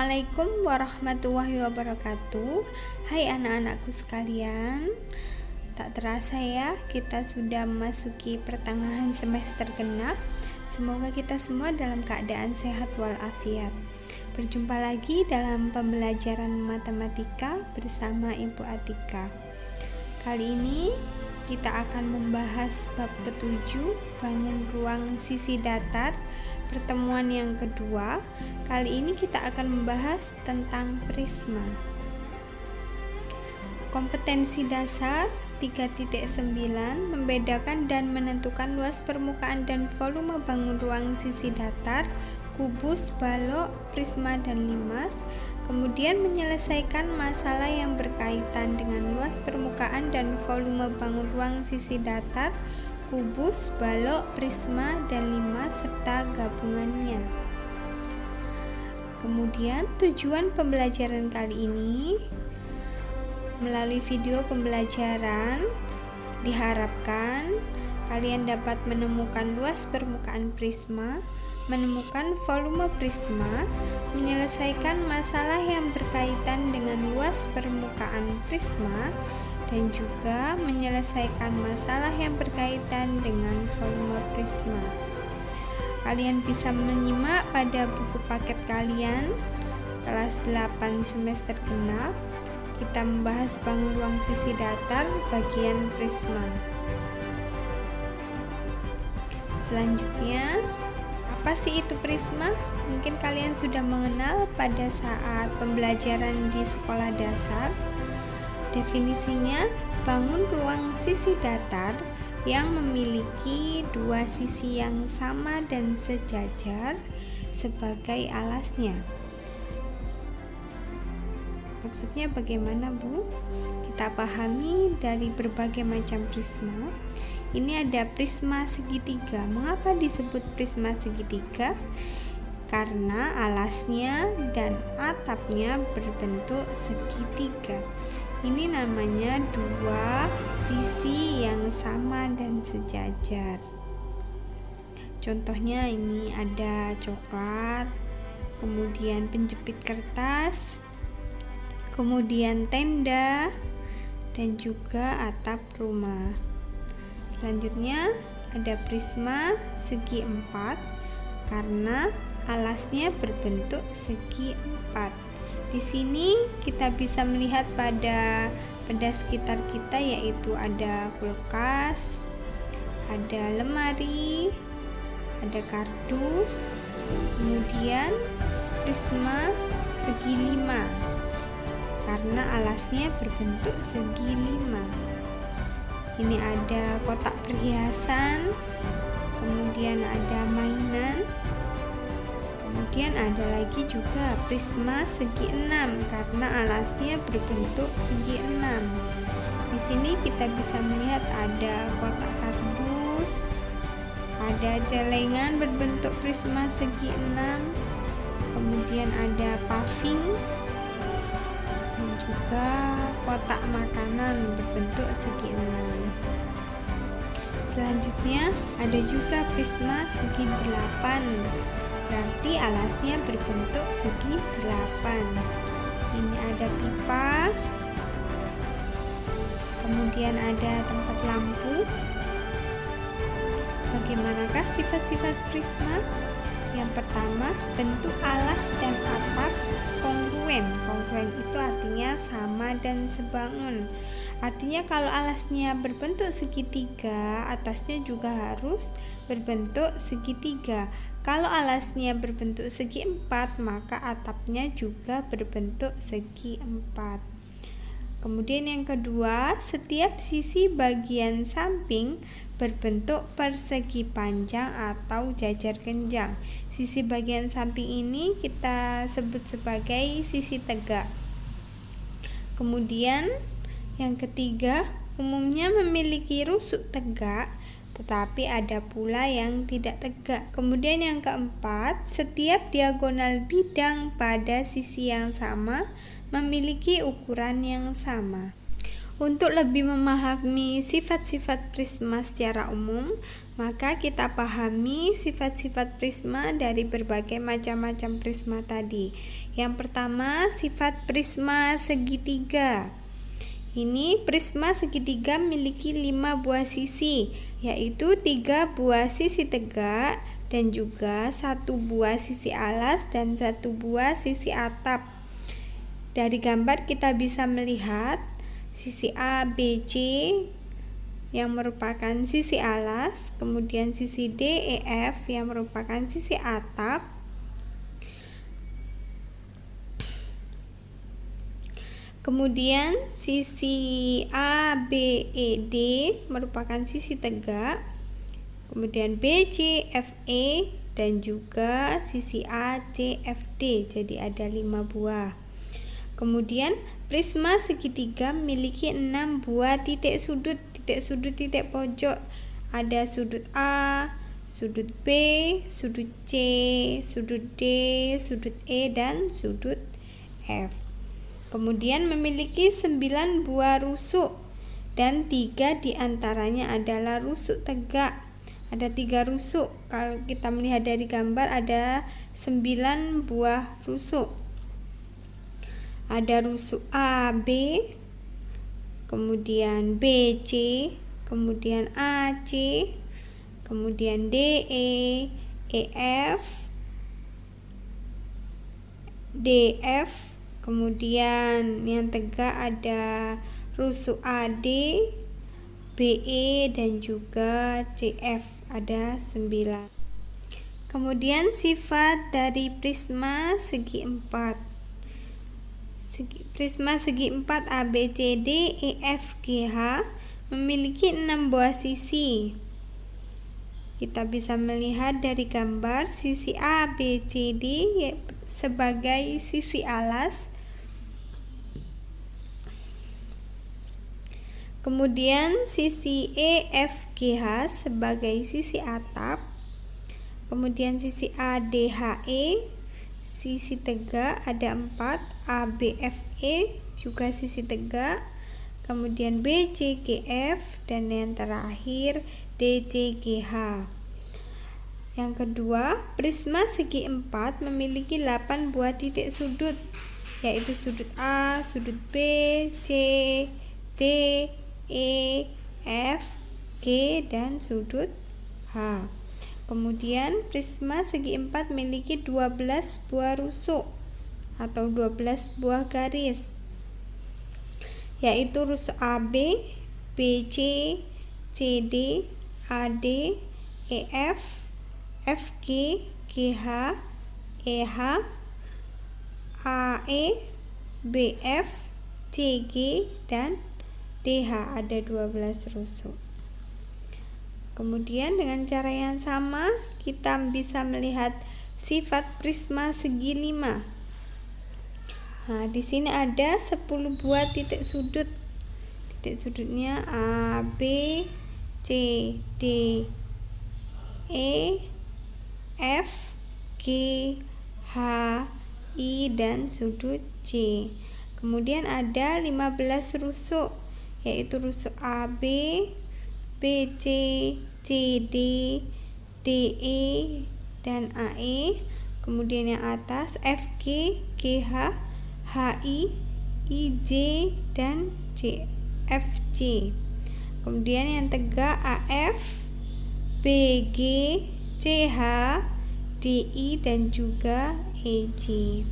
Assalamualaikum warahmatullahi wabarakatuh. Hai anak-anakku sekalian, tak terasa ya kita sudah memasuki pertengahan semester genap. Semoga kita semua dalam keadaan sehat walafiat. Berjumpa lagi dalam pembelajaran matematika bersama Ibu Atika. Kali ini kita akan membahas bab ke-7, bangun ruang sisi datar. Pertemuan yang kedua, kali ini kita akan membahas tentang prisma. Kompetensi dasar 3.9 membedakan dan menentukan luas permukaan dan volume bangun ruang sisi datar, kubus, balok, prisma, dan limas. Kemudian menyelesaikan masalah yang berkaitan dengan luas permukaan dan volume bangun ruang sisi datar, kubus, balok, prisma, dan limas serta gabungannya. Kemudian tujuan pembelajaran kali ini melalui video pembelajaran diharapkan kalian dapat menemukan luas permukaan prisma, menemukan volume prisma, menyelesaikan masalah yang berkaitan dengan luas permukaan prisma, dan juga menyelesaikan masalah yang berkaitan dengan volume prisma. Kalian bisa menyimak pada buku paket kalian kelas 8 semester genap. Kita membahas bangun ruang sisi datar bagian prisma. Selanjutnya, apa sih itu prisma? Mungkin kalian sudah mengenal pada saat pembelajaran di sekolah dasar. Definisinya, bangun ruang sisi datar yang memiliki dua sisi yang sama dan sejajar sebagai alasnya. Maksudnya bagaimana, Bu? Kita pahami dari berbagai macam prisma. Ini ada prisma segitiga. Mengapa disebut prisma segitiga? Karena alasnya dan atapnya berbentuk segitiga. Ini namanya dua sisi yang sama dan sejajar. Contohnya ini ada coklat, kemudian penjepit kertas, kemudian tenda, dan juga atap rumah. Selanjutnya ada prisma segi empat karena alasnya berbentuk segi empat. Di sini kita bisa melihat pada benda sekitar kita, yaitu ada kulkas, ada lemari, ada kardus, kemudian prisma segi 5 karena alasnya berbentuk segi 5. Ini ada kotak perhiasan, kemudian ada mainan. Kemudian ada lagi juga prisma segi 6 karena alasnya berbentuk segi 6. Di sini kita bisa melihat ada kotak kardus, ada celengan berbentuk prisma segi 6, kemudian ada paving, dan juga kotak makanan berbentuk segi 6. Selanjutnya ada juga prisma segi 8. Berarti alasnya berbentuk segi 8. Ini ada pipa, kemudian ada tempat lampu. Bagaimanakah sifat-sifat prisma? Yang pertama, bentuk alas dan atap kongruen. Kongruen itu artinya sama dan sebangun. Artinya kalau alasnya berbentuk segitiga, atasnya juga harus berbentuk segitiga. Kalau alasnya berbentuk segi 4, maka atapnya juga berbentuk segi 4. Kemudian yang kedua, setiap sisi bagian samping berbentuk persegi panjang atau jajar genjang. Sisi bagian samping ini kita sebut sebagai sisi tegak. Kemudian yang ketiga, umumnya memiliki rusuk tegak, tetapi ada pula yang tidak tegak. Kemudian yang keempat, setiap diagonal bidang pada sisi yang sama memiliki ukuran yang sama. Untuk lebih memahami sifat-sifat prisma secara umum, Maka kita pahami sifat-sifat prisma dari berbagai macam-macam prisma tadi. Yang pertama, sifat prisma segitiga. Ini prisma segitiga memiliki 5 buah sisi, yaitu 3 buah sisi tegak dan juga 1 buah sisi alas dan 1 buah sisi atap. Dari gambar kita bisa melihat sisi A, B, C yang merupakan sisi alas, kemudian sisi D, E, F yang merupakan sisi atap, kemudian sisi A, B, E, D merupakan sisi tegak, kemudian B, C, F, E dan juga sisi A, C, F, D. Jadi ada 5 buah. Kemudian prisma segitiga memiliki 6 buah titik sudut titik pojok. Ada sudut A, sudut B, sudut C, sudut D, sudut E dan sudut F. Kemudian memiliki 9 buah rusuk dan 3 diantaranya adalah rusuk tegak. Ada 3 rusuk. Kalau kita melihat dari gambar ada 9 buah rusuk. Ada rusuk A, B, kemudian B, C, kemudian A, C, kemudian D, E, F, D, F, kemudian yang tegak ada rusuk AD, BE dan juga CF, ada 9. Kemudian sifat dari prisma segi 4. Prisma segi 4 ABCD EFGH memiliki 6 buah sisi. Kita bisa melihat dari gambar sisi ABCD sebagai sisi alas, kemudian sisi EFGH sebagai sisi atap, kemudian sisi ADHE sisi tegak ada 4, ABFE juga sisi tegak, kemudian BCGF dan yang terakhir DCGH. Yang kedua, prisma segi 4 memiliki 8 buah titik sudut, yaitu sudut A, sudut B, C, D, E, F, G dan sudut H. Kemudian prisma segi 4 memiliki 12 buah rusuk atau 12 buah garis, yaitu rusuk AB, BC, CD, AD, EF, FG, GH, EH, AE, BF, CG dan DH, ada 12 rusuk. Kemudian dengan cara yang sama kita bisa melihat sifat prisma segi 5. Nah, di sini ada 10 buah titik sudut. Titik sudutnya A, B, C, D, E, F, G, H, I dan sudut C. Kemudian ada 15 rusuk, yaitu rusuk AB, BC, CD, DE dan AE. Kemudian yang atas FG, GH, HI, IJ dan CFC. Kemudian yang tegak AF, BG, CH, DI dan juga EJ.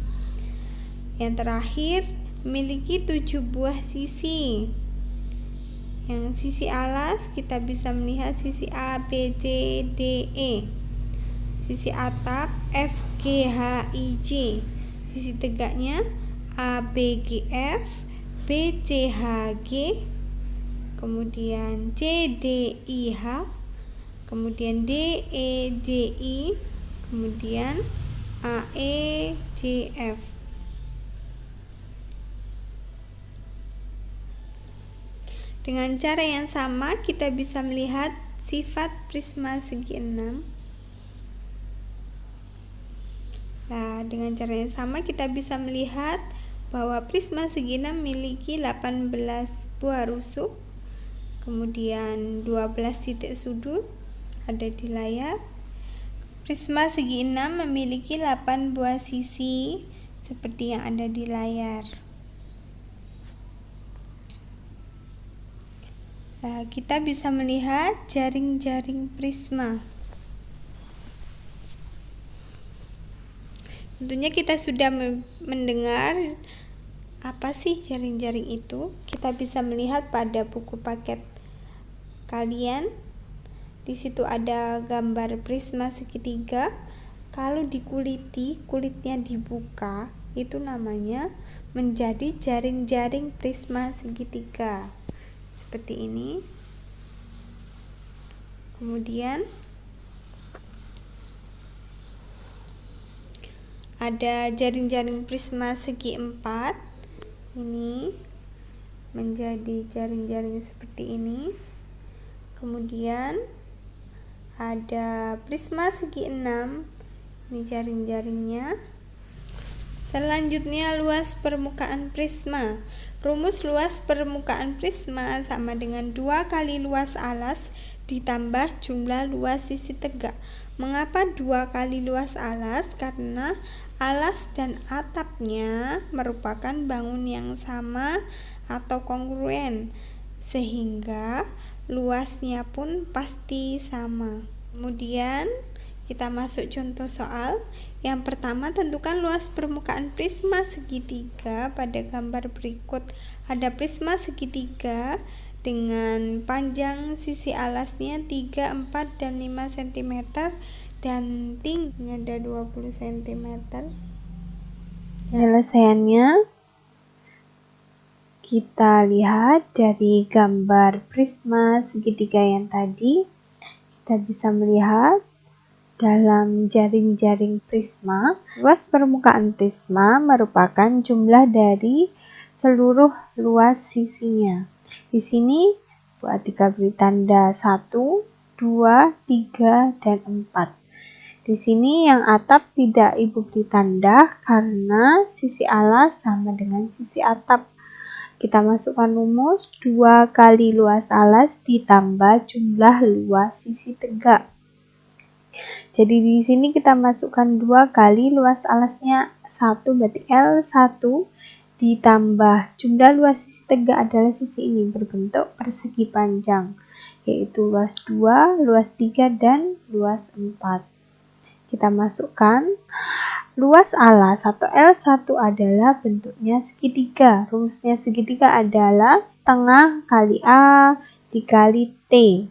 Yang terakhir memiliki 7 buah sisi. Yang sisi alas kita bisa melihat sisi A, B, C, D, E. Sisi atap F, G, H, I, J. Sisi tegaknya A, B, G, F, B, C, H, G. Kemudian C, D, I, H. Kemudian D, E, J, I. Kemudian A, E, J, F. Dengan cara yang sama kita bisa melihat sifat prisma segi 6. Nah, dengan cara yang sama kita bisa melihat bahwa prisma segi 6 memiliki 18 buah rusuk, kemudian 12 titik sudut, ada di layar. Prisma segi 6 memiliki 8 buah sisi seperti yang ada di layar. Nah, kita bisa melihat jaring-jaring prisma. Tentunya kita sudah mendengar apa sih jaring-jaring itu. Kita bisa melihat pada buku paket kalian. Di situ ada gambar prisma segitiga. Kalau dikuliti, kulitnya dibuka, itu namanya menjadi jaring-jaring prisma segitiga. Seperti ini. Kemudian ada jaring-jaring prisma segi 4. Ini menjadi jaring-jaring seperti ini. Kemudian ada prisma segi 6. Ini jaring-jaringnya. Selanjutnya luas permukaan prisma. Rumus luas permukaan prisma sama dengan 2 kali luas alas ditambah jumlah luas sisi tegak. Mengapa 2 kali luas alas? Karena alas dan atapnya merupakan bangun yang sama atau kongruen, sehingga luasnya pun pasti sama. Kemudian kita masuk contoh soal. Yang pertama, tentukan luas permukaan prisma segitiga. Pada gambar berikut ada prisma segitiga dengan panjang sisi alasnya 3, 4, dan 5 cm dan tingginya ada 20 cm. Penyelesaiannya kita lihat dari gambar prisma segitiga yang tadi. Kita bisa melihat dalam jaring-jaring prisma, luas permukaan prisma merupakan jumlah dari seluruh luas sisinya. Di sini Bu Atika beri tanda 1, 2, 3, dan 4. Di sini yang atap tidak Ibu beri tanda karena sisi alas sama dengan sisi atap. Kita masukkan rumus 2 kali luas alas ditambah jumlah luas sisi tegak. Jadi di sini kita masukkan 2 kali luas alasnya 1, berarti L1 ditambah jumlah luas sisi tegak adalah sisi ini berbentuk persegi panjang, yaitu luas 2, luas 3, dan luas 4. Kita masukkan luas alas atau L1 adalah bentuknya segitiga. Rumusnya segitiga adalah setengah kali A dikali T.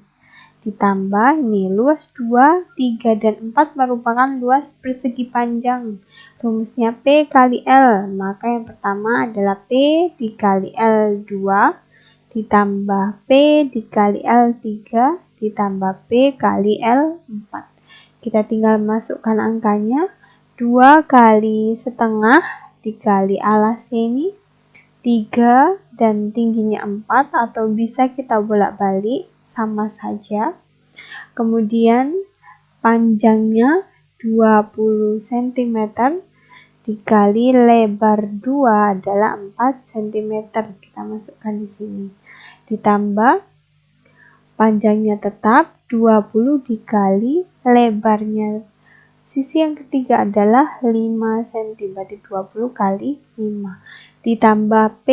Ditambah ini luas 2, 3, dan 4 merupakan luas persegi panjang. Rumusnya P kali L. Maka yang pertama adalah P dikali L2 ditambah P dikali L3 ditambah P kali L4. Kita tinggal masukkan angkanya. 2 kali setengah dikali alasnya ini 3 dan tingginya 4, atau bisa kita bolak-balik sama saja. Kemudian panjangnya 20 cm dikali lebar 2 adalah 4 cm. Kita masukkan di sini. Ditambah panjangnya tetap 20 dikali lebarnya sisi yang ketiga adalah 5 cm, berarti 20 kali 5. Ditambah P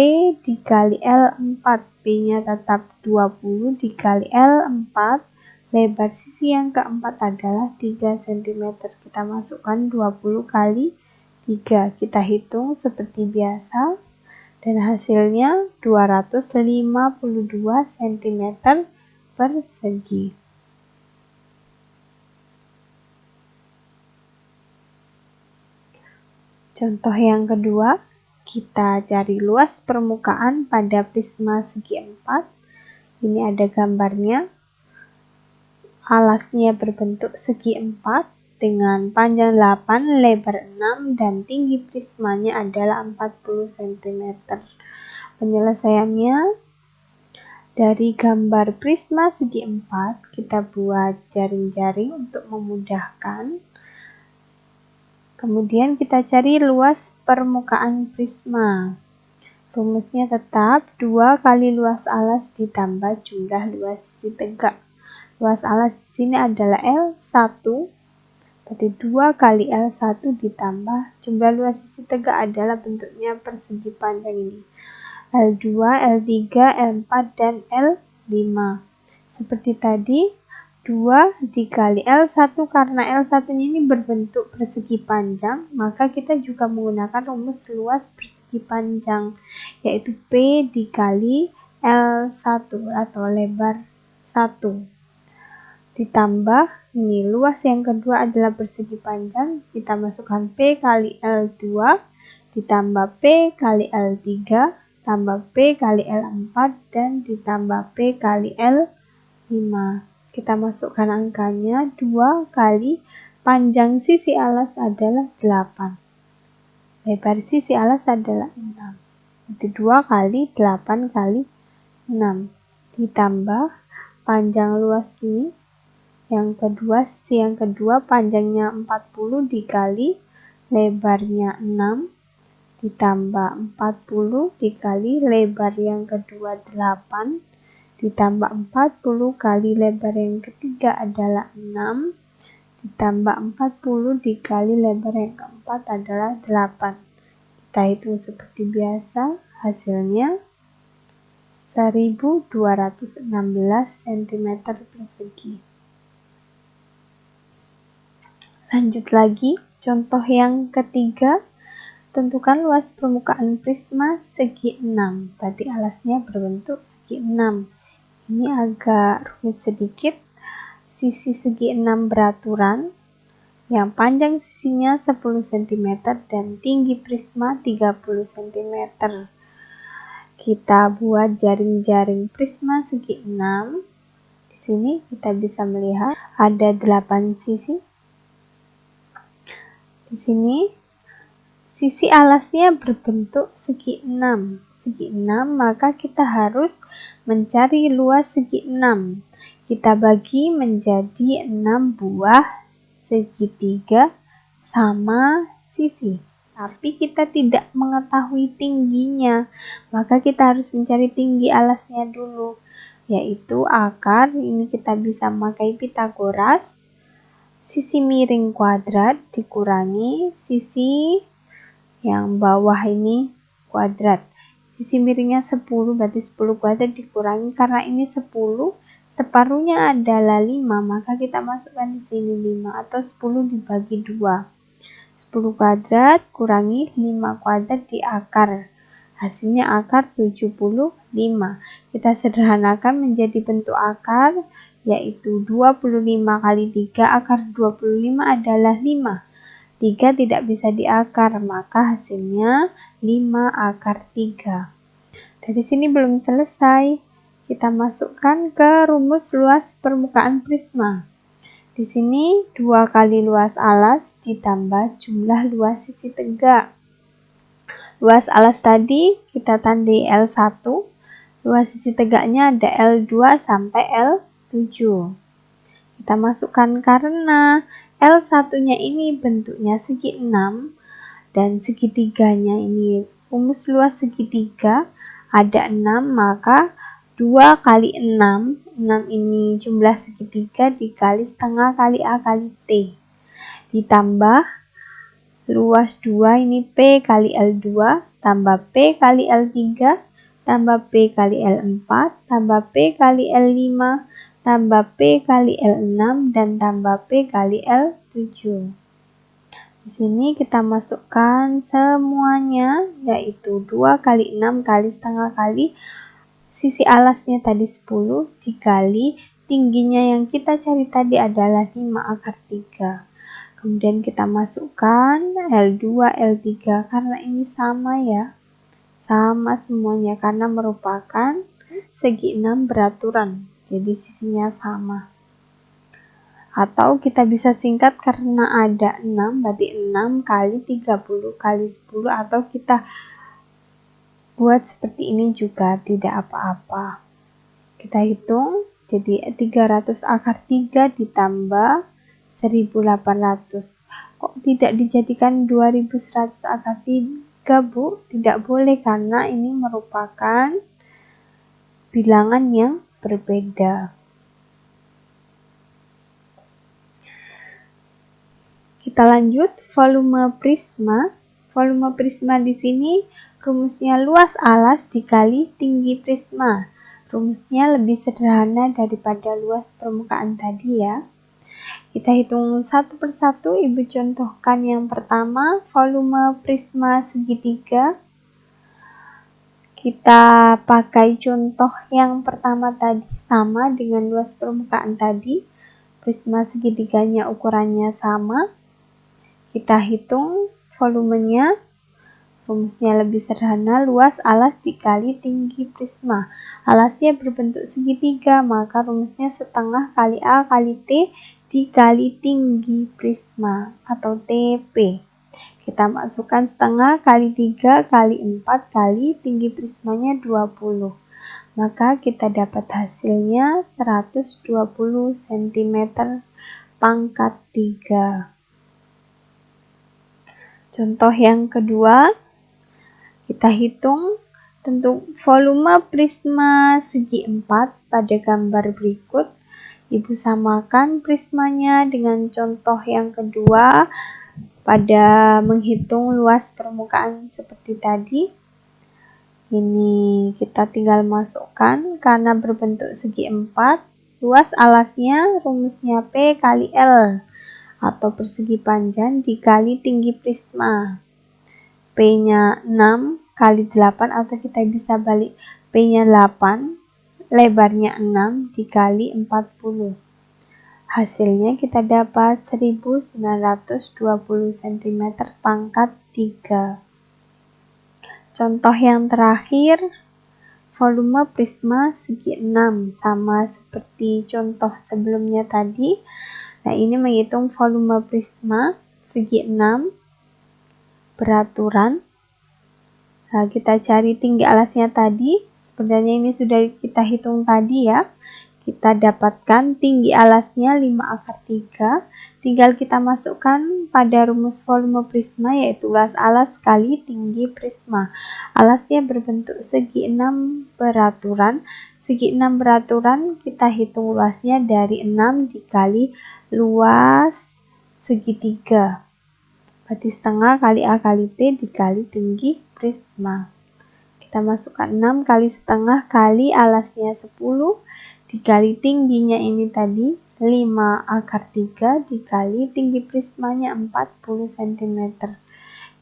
dikali L4, P-nya tetap 20 dikali L4, lebar sisi yang keempat adalah 3 cm. Kita masukkan 20 kali 3. Kita hitung seperti biasa, dan hasilnya 252 cm persegi. Contoh yang kedua, kita cari luas permukaan pada prisma segi 4. Ini ada gambarnya. Alasnya berbentuk segi 4 dengan panjang 8, lebar 6, dan tinggi prismanya adalah 40 cm. Penyelesaiannya, dari gambar prisma segi 4, kita buat jaring-jaring untuk memudahkan. Kemudian kita cari luas permukaan prisma. Rumusnya tetap 2 kali luas alas ditambah jumlah luas sisi tegak. Luas alas sini adalah L1, berarti 2 kali L1 ditambah jumlah luas sisi tegak adalah bentuknya persegi panjang ini. L2, L3, L4, dan L5. Seperti tadi, 2 dikali L1 karena L1 ini berbentuk persegi panjang, maka kita juga menggunakan rumus luas persegi panjang, yaitu P dikali L1 atau lebar 1. Ditambah, ini luas yang kedua adalah persegi panjang, kita masukkan P kali L2, ditambah P kali L3, tambah P kali L4, dan ditambah P kali L5. Kita masukkan angkanya, 2 kali panjang sisi alas adalah 8. Lebar sisi alas adalah 6. Jadi 2 kali 8 kali 6. Ditambah panjang luas ini, sisi yang kedua panjangnya 40 dikali lebarnya 6. Ditambah 40 dikali lebar yang kedua 8. Ditambah 40 kali lebar yang ketiga adalah 6, ditambah 40 dikali lebar yang keempat adalah 8. Kita hitung seperti biasa, hasilnya 1216 cm persegi. Lanjut lagi, contoh yang ketiga, tentukan luas permukaan prisma segi 6, berarti alasnya berbentuk segi 6. Ini agak rumit sedikit. Sisi segi 6 beraturan, yang panjang sisinya 10 cm dan tinggi prisma 30 cm. Kita buat jaring-jaring prisma segi 6. Di sini kita bisa melihat ada 8 sisi. Di sini sisi alasnya berbentuk segi 6. Segi 6, maka kita harus mencari luas segi 6. Kita bagi menjadi 6 buah segitiga sama sisi. Tapi kita tidak mengetahui tingginya, maka kita harus mencari tinggi alasnya dulu, yaitu akar. Ini kita bisa memakai Pitagoras. Sisi miring kuadrat dikurangi sisi yang bawah ini kuadrat. Sisi miringnya 10, berarti 10 kuadrat dikurangi, karena ini 10, separuhnya adalah 5, maka kita masukkan di sini 5, atau 10 dibagi 2. 10 kuadrat kurangi 5 kuadrat di akar. Hasilnya akar 75. Kita sederhanakan menjadi bentuk akar, yaitu 25 kali 3, akar 25 adalah 5. 3 tidak bisa diakar, maka hasilnya 5 akar 3. Dari sini belum selesai. Kita masukkan ke rumus luas permukaan prisma. Di sini 2 kali luas alas ditambah jumlah luas sisi tegak. Luas alas tadi kita tandai L1. Luas sisi tegaknya ada L2 sampai L7. Kita masukkan karena L1-nya ini bentuknya segi 6 dan segitiganya ini rumus luas segitiga ada 6, maka 2 kali 6, 6 ini jumlah segitiga dikali setengah kali A kali T. Ditambah luas 2 ini P kali L2, tambah P kali L3, tambah P kali L4, tambah P kali L5, tambah P kali L6, dan tambah P kali L7. Di sini kita masukkan semuanya, yaitu 2 kali 6 kali setengah kali sisi alasnya tadi 10 dikali tingginya yang kita cari tadi adalah 5 akar 3. Kemudian kita masukkan L2, L3 karena ini sama ya. Sama semuanya karena merupakan segi 6 beraturan. Jadi sisinya sama. Atau kita bisa singkat karena ada 6, berarti 6 kali 30 kali 10, atau kita buat seperti ini juga tidak apa-apa. Kita hitung, jadi 300 akar 3 ditambah 1800. Kok tidak dijadikan 2100 akar 3, Bu? Tidak boleh karena ini merupakan bilangan yang berbeda. Kita lanjut volume prisma. Volume prisma di sini rumusnya luas alas dikali tinggi prisma. Rumusnya lebih sederhana daripada luas permukaan tadi ya. Kita hitung satu persatu. Ibu contohkan yang pertama, volume prisma segitiga. Kita pakai contoh yang pertama tadi, sama dengan luas permukaan tadi. Prisma segitiganya ukurannya sama. Kita hitung volumenya. Rumusnya lebih sederhana, luas alas dikali tinggi prisma. Alasnya berbentuk segitiga, maka rumusnya setengah kali A kali T dikali tinggi prisma atau TP. Kita masukkan setengah kali 3 kali 4 kali tinggi prismanya 20. Maka kita dapat hasilnya 120 cm pangkat 3. Contoh yang kedua, kita hitung tentu volume prisma segi 4 pada gambar berikut. Ibu samakan prismanya dengan contoh yang kedua pada menghitung luas permukaan seperti tadi. Ini kita tinggal masukkan karena berbentuk segi 4. Luas alasnya rumusnya P kali L atau persegi panjang dikali tinggi prisma. P-nya 6 kali 8 atau kita bisa balik P-nya 8, lebarnya 6 dikali 40. Hasilnya kita dapat 1920 cm pangkat 3. Contoh yang terakhir, volume prisma segi 6 sama seperti contoh sebelumnya tadi. Nah, ini menghitung volume prisma segi 6 beraturan. Nah, kita cari tinggi alasnya tadi. Sebenarnya ini sudah kita hitung tadi ya. Kita dapatkan tinggi alasnya 5/3. Tinggal kita masukkan pada rumus volume prisma, yaitu luas alas kali tinggi prisma. Alasnya berbentuk segi 6 beraturan. Segi 6 beraturan kita hitung luasnya dari 6 dikali luas segitiga. Berarti setengah kali A kali T dikali tinggi prisma. Kita masukkan 6 kali setengah kali alasnya 10 dikali tingginya ini tadi 5/3 dikali tinggi prismanya 40 cm.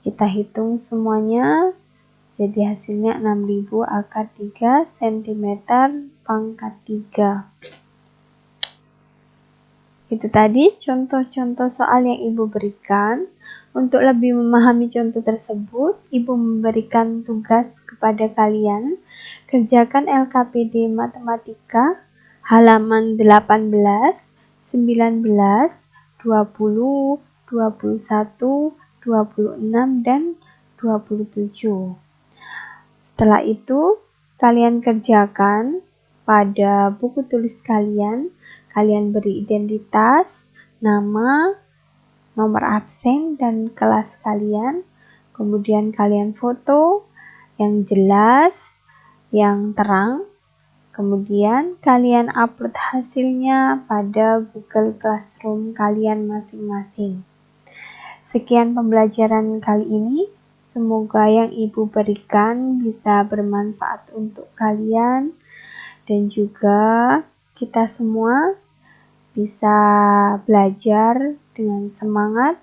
Kita hitung semuanya, jadi hasilnya 6000/3 cm pangkat 3. Itu tadi contoh-contoh soal yang Ibu berikan. Untuk lebih memahami contoh tersebut, Ibu memberikan tugas kepada kalian. Kerjakan LKPD Matematika halaman 18, 19, 20, 21, 26, dan 27. Setelah itu, kalian kerjakan pada buku tulis kalian. Kalian beri identitas, nama, nomor absen, dan kelas kalian. Kemudian kalian foto yang jelas, yang terang. Kemudian kalian upload hasilnya pada Google Classroom kalian masing-masing. Sekian pembelajaran kali ini. Semoga yang Ibu berikan bisa bermanfaat untuk kalian dan juga kita semua bisa belajar dengan semangat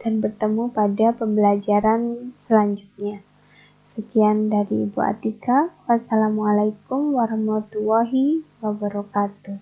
dan bertemu pada pembelajaran selanjutnya. Sekian dari Ibu Atika. Wassalamualaikum warahmatullahi wabarakatuh.